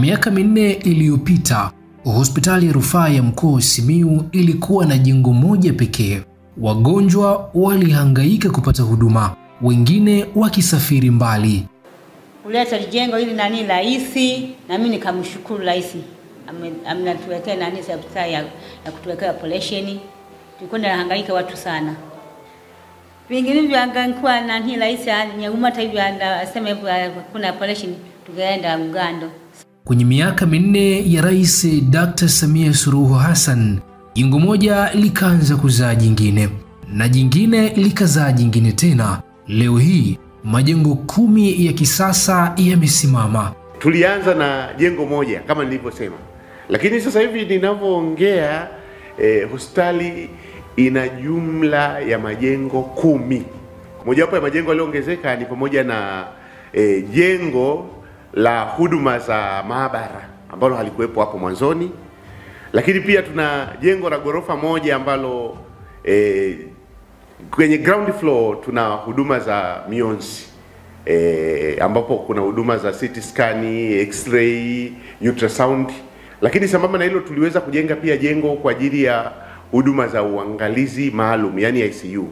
Miaka 4 iliyopita, hospitali ya rufaa ya mkoa wa Simiyu ilikuwa na jengo moja pekee. Wagonjwa walihangaika kupata huduma, wengine wakisafiri mbali. Kuleta jengo hili rais, na mimi nikamshukuru rais. Amenatuwekea hospitali ya kutuwekea operation. Tulikuwa tunahangaika watu sana. Vinginevyo angekuwa rais nyeumata hivi asema kuna operation tungeenda Uganda. Kwenye miaka 4 ya Rais Dr. Samia Suluhu Hassan, jengo moja likaanza kuzaa jingine na jingine likazaa jingine tena. Leo hii majengo 10 ya kisasa yamesimama. Tulianza na jengo moja kama nilivyosema, lakini sasa hivi ninavyoongea hospitali ina jumla ya majengo 10. Mojawapo ya majengo yaliyoongezeka ni pamoja na jengo la huduma za maabara ambalo halikuwepo hapo mwanzoni, lakini pia tuna jengo la ghorofa moja ambalo kwenye ground floor tuna huduma za mionzi ambapo kuna huduma za CT scan, X-ray, ultrasound. Lakini sambamba na hilo tuliweza kujenga pia jengo kwa ajili ya huduma za uangalizi maalum, yani ICU.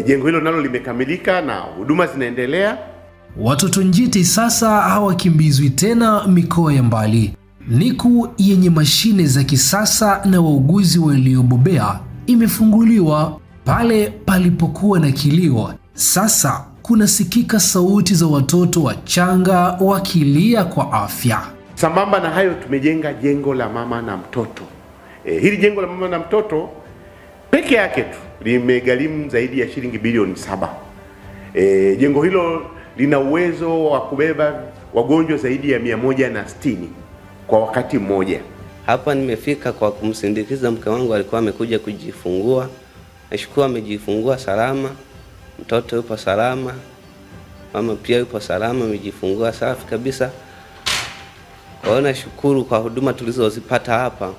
Jengo hilo nalo limekamilika na huduma zinaendelea. Watoto njiti sasa hawakimbizwi tena mikoa ya mbali. NICU yenye mashine za kisasa na wauguzi waliobobea imefunguliwa. Pale palipokuwa na kilio, sasa kunasikika sauti za watoto wachanga wakilia kwa afya. Sambamba na hayo tumejenga jengo la mama na mtoto. Hili jengo la mama na mtoto peke yake tu limegharimu zaidi ya shilingi bilioni 7. Jengo hilo lina uwezo wa kubeba wagonjwa zaidi ya 160 kwa wakati mmoja. Hapa nimefika kwa kumsindikiza mke wangu, alikuwa amekuja kujifungua. Nashukuru amejifungua salama, mtoto yupo salama, mama pia yupo salama, amejifungua safi kabisa. Nashukuru kwa huduma tulizozipata hapa.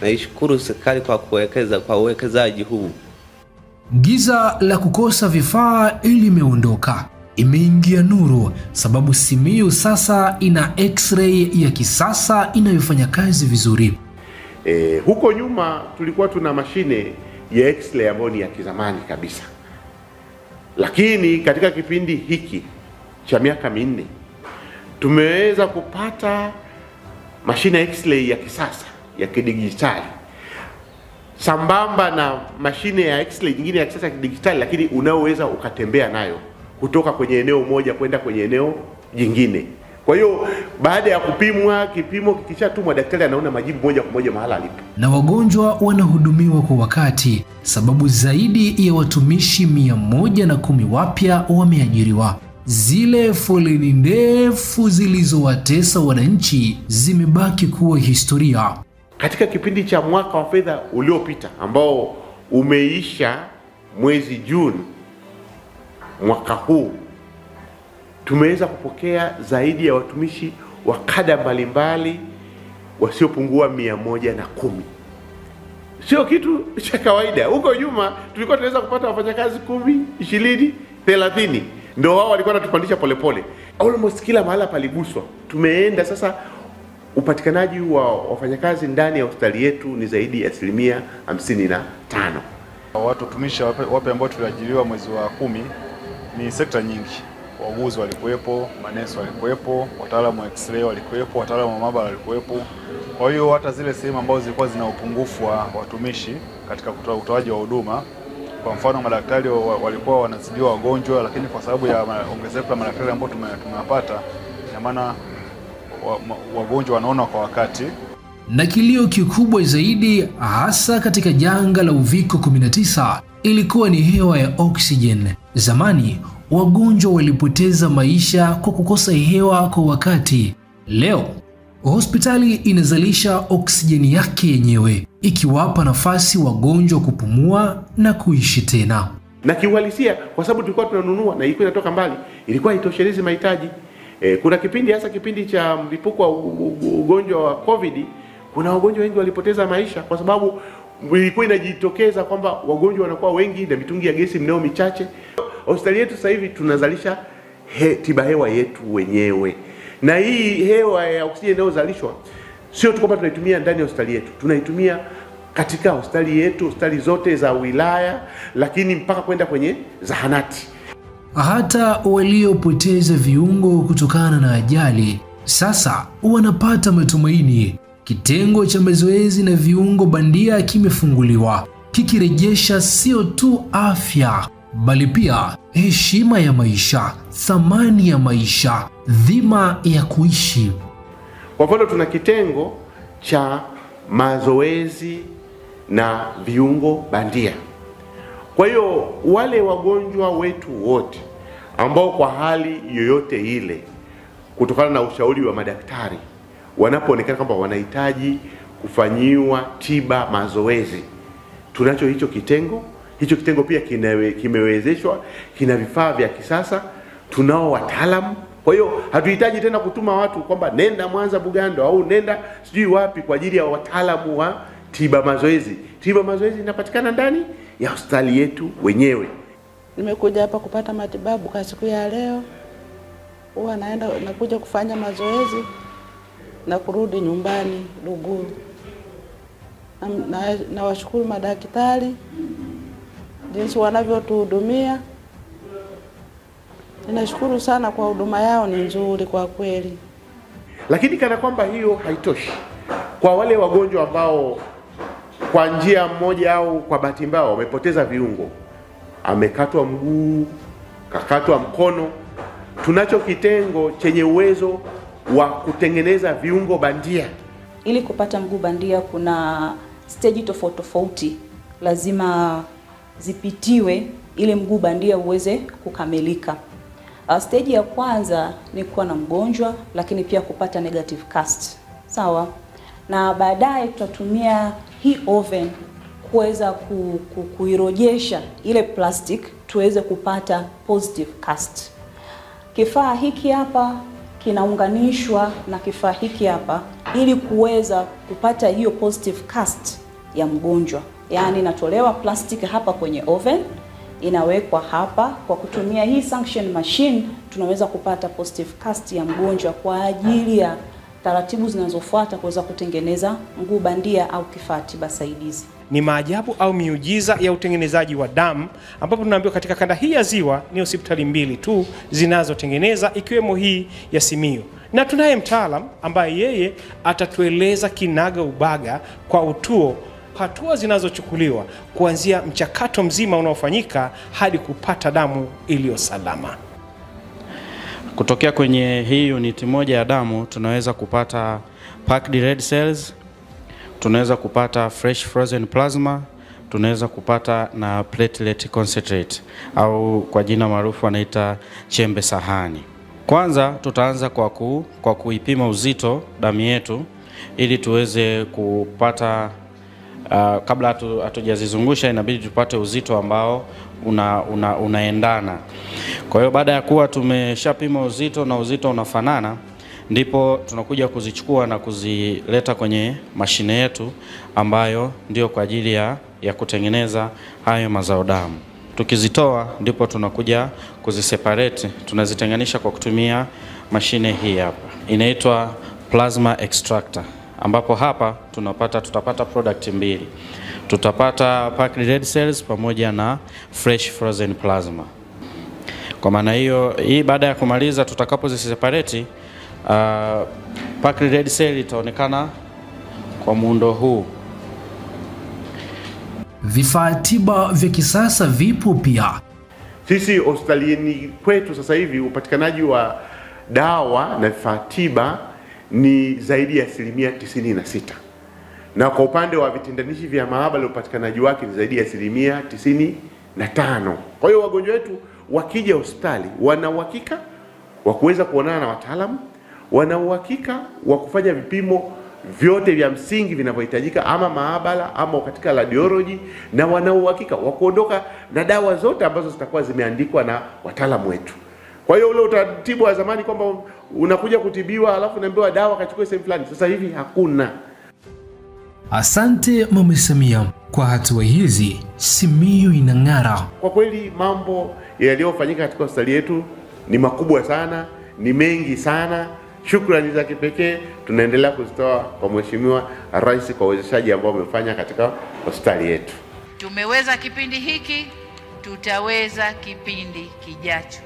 Naishukuru serikali kwa kuwekeza kwa uwekezaji huu. Giza la kukosa vifaa limeondoka, imeingia nuru, sababu Simiyu sasa ina X-ray ya kisasa inayofanya kazi vizuri. Huko nyuma tulikuwa tuna mashine ya X-ray ambayo ni ya kizamani kabisa, lakini katika kipindi hiki cha miaka 4 tumeweza kupata mashine ya X-ray ya kisasa ya kidijitali sambamba na mashine ya X-ray nyingine ya kisasa ya kidijitali, lakini unaoweza ukatembea nayo kutoka kwenye eneo moja kwenda kwenye eneo jingine. Kwa hiyo baada ya kupimwa, kipimo kikishatumwa, daktari anaona majibu moja kwa moja mahala alipo. Na wagonjwa wanahudumiwa kwa wakati, sababu zaidi ya watumishi 110 wapya wameajiriwa. Zile foleni ndefu zilizowatesa wananchi zimebaki kuwa historia. Katika kipindi cha mwaka wa fedha uliopita ambao umeisha mwezi Juni mwaka huu, tumeweza kupokea zaidi ya watumishi wa kada mbalimbali wasiopungua 110. Sio kitu cha kawaida. Huko nyuma tulikuwa tunaweza kupata wafanyakazi 10, 20, 30. Ndio wao walikuwa wanatupandisha polepole. Almost kila mahala paliguswa. Tumeenda sasa, upatikanaji wa wafanyakazi ndani ya hospitali yetu ni zaidi ya 55%. Watumishi wape ambao tuliajiriwa mwezi wa 10 ni sekta nyingi. Wauguzi walikuwepo, manesi walikuwepo, wataalamu wa X-ray walikuwepo, wataalamu wa maabara walikuwepo. Kwa hiyo hata zile sehemu ambazo zilikuwa zina upungufu wa watumishi katika utoaji wa huduma, kwa mfano madaktari walikuwa wanazidiwa wagonjwa, lakini kwa sababu ya ongezeko la madaktari ambao tumewapata, ina maana wagonjwa wanaona kwa wakati. Na kilio kikubwa zaidi hasa katika janga la Uviko 19 ilikuwa ni hewa ya oxygen. Zamani wagonjwa walipoteza maisha kwa kukosa hewa kwa wakati. Leo hospitali inazalisha oksijeni yake yenyewe, ikiwapa nafasi wagonjwa kupumua na kuishi tena. Na kiuhalisia, kwa sababu tulikuwa tunanunua na ilikuwa inatoka mbali, ilikuwa haitoshelezi mahitaji. Kuna kipindi, hasa kipindi cha mlipuko wa ugonjwa wa COVID, kuna wagonjwa wengi walipoteza maisha kwa sababu ilikuwa inajitokeza kwamba wagonjwa wanakuwa wengi na mitungi ya gesi mnao michache. Hospitali yetu sasa hivi tunazalisha tiba hewa yetu wenyewe. Na hii hewa ya oksijeni inayozalishwa sio tu kwamba tunaitumia ndani ya hospitali yetu, tunaitumia katika hospitali yetu, hospitali zote za wilaya, lakini mpaka kwenda kwenye zahanati. Hata waliopoteza viungo kutokana na ajali sasa wanapata matumaini. Kitengo cha mazoezi na viungo bandia kimefunguliwa, kikirejesha sio tu afya bali pia heshima ya maisha, thamani ya maisha, dhima ya kuishi. Kwa mfano tuna kitengo cha mazoezi na viungo bandia. Kwa hiyo wale wagonjwa wetu wote ambao kwa hali yoyote ile, kutokana na ushauri wa madaktari, wanapoonekana kwamba wanahitaji kufanyiwa tiba mazoezi, tunacho hicho kitengo. Hicho kitengo pia kimewezeshwa, kina vifaa vya kisasa, tunao wataalamu. Kwa hiyo hatuhitaji tena kutuma watu kwamba nenda Mwanza Bugando au nenda sijui wapi kwa ajili ya wataalamu wa tiba mazoezi. Tiba mazoezi inapatikana ndani ya hospitali yetu wenyewe. Nimekuja hapa kupata matibabu kwa siku ya leo. Huwa nakuja kufanya mazoezi na kurudi nyumbani Luguru. Na washukuru madaktari jinsi wanavyotuhudumia. Ninashukuru sana kwa huduma yao, ni nzuri kwa kweli. Lakini kana kwamba hiyo haitoshi, kwa wale wagonjwa ambao kwa njia moja au kwa bahati mbaya wamepoteza viungo, amekatwa mguu, kakatwa mkono, tunacho kitengo chenye uwezo wa kutengeneza viungo bandia. Ili kupata mguu bandia kuna stage tofauti tofauti lazima zipitiwe ili mguu bandia uweze kukamilika. Stage ya kwanza ni kuwa na mgonjwa, lakini pia kupata negative cast. Sawa? Na baadaye tutatumia hii oven kuweza kuirojesha ile plastic tuweze kupata positive cast. Kifaa hiki hapa kinaunganishwa na kifaa hiki hapa ili kuweza kupata hiyo positive cast ya mgonjwa. Yaani inatolewa plastic hapa kwenye oven, inawekwa hapa. Kwa kutumia hii suction machine tunaweza kupata positive cast ya mgonjwa kwa ajili ya taratibu zinazofuata kuweza kutengeneza mguu bandia au kifaa tiba saidizi. Ni maajabu au miujiza ya utengenezaji wa damu, ambapo tunaambiwa katika kanda hii ya Ziwa ni hospitali 2 tu zinazotengeneza, ikiwemo hii ya Simiyu. Na tunaye mtaalam ambaye yeye atatueleza kinaga ubaga kwa utuo hatua zinazochukuliwa kuanzia mchakato mzima unaofanyika hadi kupata damu iliyo salama. Kutokea kwenye hii unit moja ya damu tunaweza kupata packed red cells, tunaweza kupata fresh frozen plasma, tunaweza kupata na platelet concentrate au kwa jina maarufu wanaita chembe sahani. Kwanza tutaanza kwa kuipima uzito damu yetu ili tuweze kupata kabla hatujazizungusha inabidi tupate uzito ambao unaendana. Kwa hiyo baada ya kuwa tumeshapima uzito na uzito unafanana, ndipo tunakuja kuzichukua na kuzileta kwenye mashine yetu ambayo ndio kwa ajili ya kutengeneza hayo mazao damu. Tukizitoa ndipo tunakuja kuziseparate, tunazitenganisha kwa kutumia mashine hii hapa. Inaitwa plasma extractor, ambapo hapa tutapata product mbili. Tutapata packed red cells pamoja na fresh frozen plasma. Kwa maana hiyo, hii baada ya kumaliza tutakapoziseparate, packed red cell itaonekana kwa muundo huu. Vifaa tiba vya kisasa vipo pia. Sisi hospitalini kwetu sasa hivi upatikanaji wa dawa na vifaa tiba ni zaidi ya 96%. Na kwa upande wa vitendanishi vya maabara upatikanaji wake ni zaidi ya 95%. Kwa hiyo wagonjwa wetu wakija hospitali wana uhakika wa kuweza kuonana na wataalamu, wana uhakika wa kufanya vipimo vyote vya msingi vinavyohitajika ama maabara ama katika radiology, na wana uhakika wa kuondoka na dawa zote ambazo zitakuwa zimeandikwa na wataalamu wetu. Kwa hiyo ule utaratibu wa zamani kwamba unakuja kutibiwa alafu unaambiwa dawa kachukue sehemu fulani, sasa hivi hakuna. Asante Mama Samia, kwa hatua hizi Simiyu inang'ara. Kwa kweli mambo yaliyofanyika katika hospitali yetu ni makubwa sana, ni mengi sana, Shukrani za kipekee tunaendelea kuzitoa kwa Mheshimiwa Rais kwa uwezeshaji ambao umefanya katika hospitali yetu. Tumeweza kipindi hiki, tutaweza kipindi kijacho.